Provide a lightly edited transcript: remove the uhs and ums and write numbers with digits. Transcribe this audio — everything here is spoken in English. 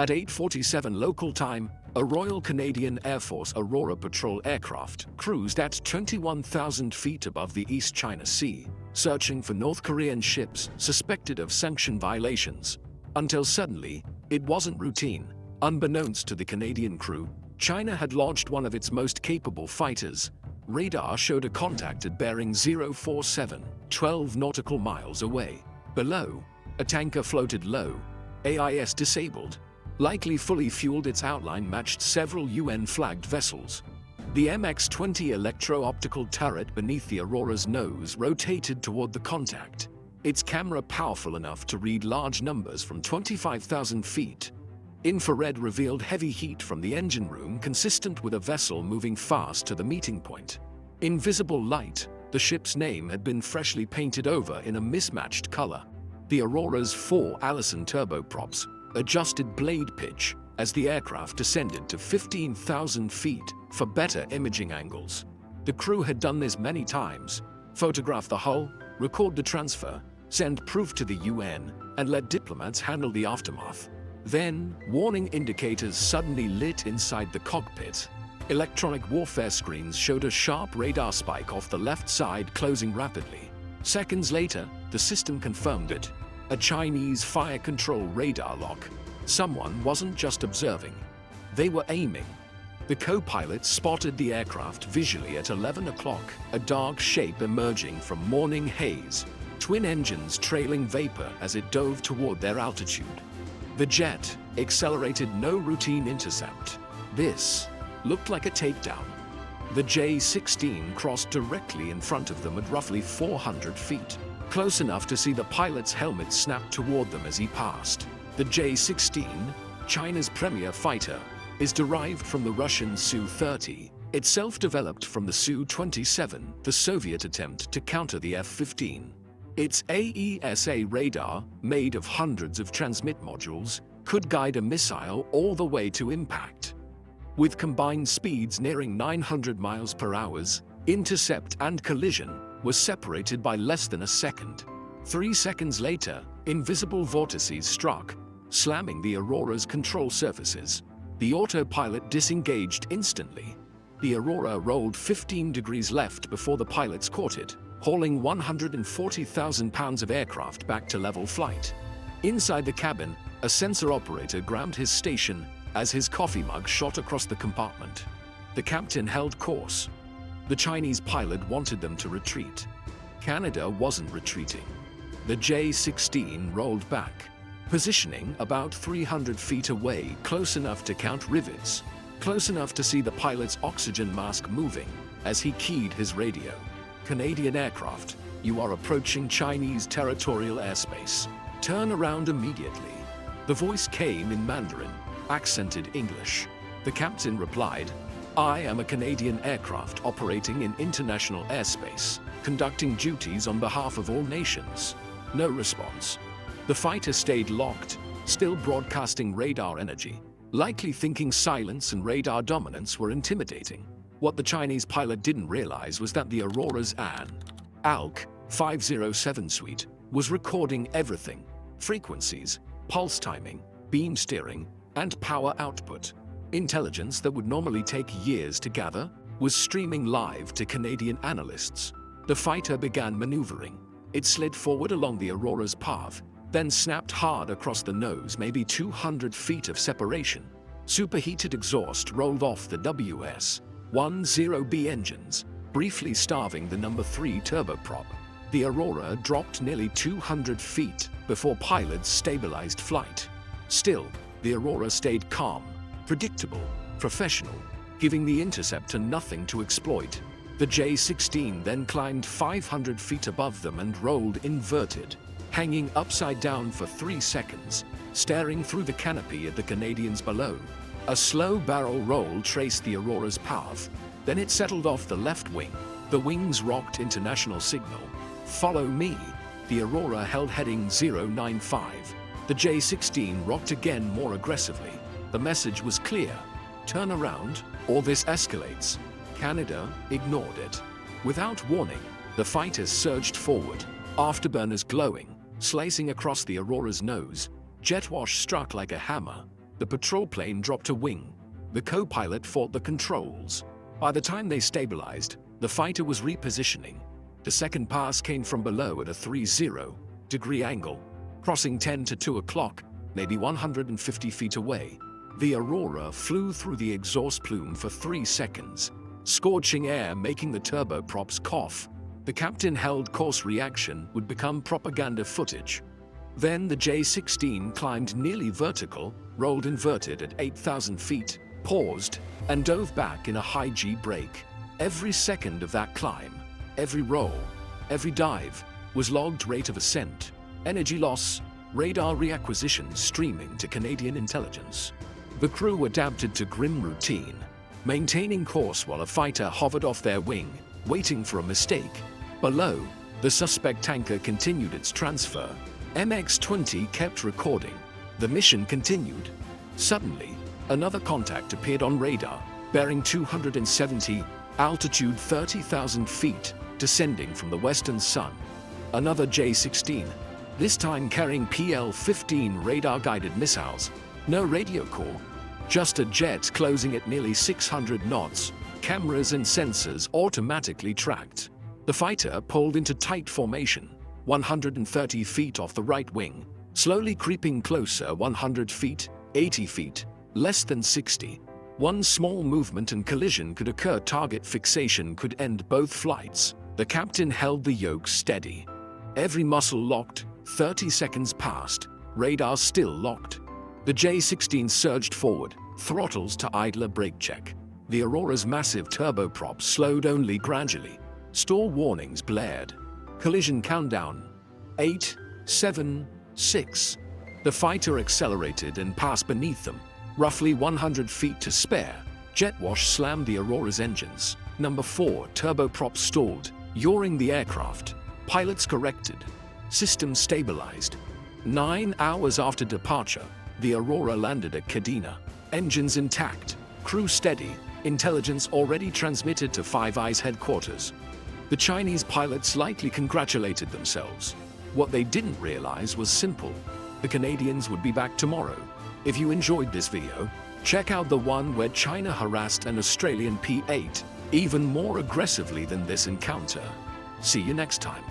At 8:47 local time, a Royal Canadian Air Force Aurora patrol aircraft cruised at 21,000 feet above the East China Sea, searching for North Korean ships suspected of sanction violations. Until suddenly, it wasn't routine. Unbeknownst to the Canadian crew, China had launched one of its most capable fighters. Radar showed a contact at bearing 047, 12 nautical miles away. Below, a tanker floated low, AIS disabled. Likely fully fueled, its outline matched several UN-flagged vessels. The MX-20 electro-optical turret beneath the Aurora's nose rotated toward the contact, its camera powerful enough to read large numbers from 25,000 feet. Infrared revealed heavy heat from the engine room consistent with a vessel moving fast to the meeting point. In visible light, the ship's name had been freshly painted over in a mismatched color. The Aurora's 4 Allison turboprops adjusted blade pitch as the aircraft descended to 15,000 feet for better imaging angles. The crew had done this many times: photograph the hull, record the transfer, send proof to the UN, and let diplomats handle the aftermath. Then, warning indicators suddenly lit inside the cockpit. Electronic warfare screens showed a sharp radar spike off the left side closing rapidly. Seconds later, the system confirmed it: a Chinese fire control radar lock. Someone wasn't just observing, they were aiming. The co-pilot spotted the aircraft visually at 11 o'clock, a dark shape emerging from morning haze, twin engines trailing vapor as it dove toward their altitude. The jet accelerated, no routine intercept. This looked like a takedown. The J-16 crossed directly in front of them at roughly 400 feet, close enough to see the pilot's helmet snap toward them as he passed. The J-16, China's premier fighter, is derived from the Russian Su-30, itself developed from the Su-27, the Soviet attempt to counter the F-15. Its AESA radar, made of hundreds of transmit modules, could guide a missile all the way to impact. With combined speeds nearing 900 miles per hour, intercept and collision was separated by less than a second. 3 seconds later, invisible vortices struck, slamming the Aurora's control surfaces. The autopilot disengaged instantly. The Aurora rolled 15 degrees left before the pilots caught it, hauling 140,000 pounds of aircraft back to level flight. Inside the cabin, a sensor operator grabbed his station as his coffee mug shot across the compartment. The captain held course. The Chinese pilot wanted them to retreat. Canada wasn't retreating. The J-16 rolled back, positioning about 300 feet away, close enough to count rivets, close enough to see the pilot's oxygen mask moving as he keyed his radio. Canadian aircraft, you are approaching Chinese territorial airspace. Turn around immediately. The voice came in Mandarin, accented English. The captain replied, I am a Canadian aircraft operating in international airspace, conducting duties on behalf of all nations. No response. The fighter stayed locked, still broadcasting radar energy, likely thinking silence and radar dominance were intimidating. What the Chinese pilot didn't realize was that the Aurora's ALC 507 suite was recording everything: frequencies, pulse timing, beam steering, and power output. Intelligence that would normally take years to gather was streaming live to Canadian analysts. The fighter began maneuvering. It slid forward along the Aurora's path, then snapped hard across the nose, maybe 200 feet of separation. Superheated exhaust rolled off the WS-10B engines, briefly starving the number 3 turboprop. The Aurora dropped nearly 200 feet before pilots stabilized flight. Still, the Aurora stayed calm, predictable, professional, giving the interceptor nothing to exploit. The J-16 then climbed 500 feet above them and rolled inverted, hanging upside down for 3 seconds, staring through the canopy at the Canadians below. A slow barrel roll traced the Aurora's path, then it settled off the left wing. The wings rocked international signal. Follow me. The Aurora held heading 095. The J-16 rocked again, more aggressively. The message was clear: turn around, or this escalates. Canada ignored it. Without warning, the fighters surged forward, afterburners glowing, slicing across the Aurora's nose. Jet wash struck like a hammer. The patrol plane dropped a wing. The co-pilot fought the controls. By the time they stabilized, the fighter was repositioning. The second pass came from below at a 30-degree angle, crossing 10 to 2 o'clock, maybe 150 feet away. The Aurora flew through the exhaust plume for 3 seconds, scorching air making the turboprops cough. The captain held course. Reaction would become propaganda footage. Then the J-16 climbed nearly vertical, rolled inverted at 8,000 feet, paused, and dove back in a high G brake. Every second of that climb, every roll, every dive, was logged. Rate of ascent, energy loss, radar reacquisition streaming to Canadian intelligence. The crew adapted to grim routine, maintaining course while a fighter hovered off their wing, waiting for a mistake. Below, the suspect tanker continued its transfer. MX-20 kept recording. The mission continued. Suddenly, another contact appeared on radar, bearing 270, altitude 30,000 feet, descending from the western sun. Another J-16, this time carrying PL-15 radar-guided missiles. No radio call, just a jet closing at nearly 600 knots. Cameras and sensors automatically tracked. The fighter pulled into tight formation, 130 feet off the right wing, slowly creeping closer. 100 feet, 80 feet, less than 60. One small movement and collision could occur. Target fixation could end both flights. The captain held the yoke steady. Every muscle locked. 30 seconds passed. Radar still locked. The J-16 surged forward, throttles to idler brake check. The Aurora's massive turboprops slowed only gradually. Stall warnings blared. Collision countdown. 8, 7, 6. The fighter accelerated and passed beneath them. Roughly 100 feet to spare. Jet wash slammed the Aurora's engines. Number 4 turboprop stalled, yawing the aircraft. Pilots corrected. Systems stabilized. 9 hours after departure, the Aurora landed at Kadena. Engines intact, crew steady, intelligence already transmitted to Five Eyes headquarters. The Chinese pilots lightly congratulated themselves. What they didn't realize was simple. The Canadians would be back tomorrow. If you enjoyed this video, check out the one where China harassed an Australian P-8 even more aggressively than this encounter. See you next time.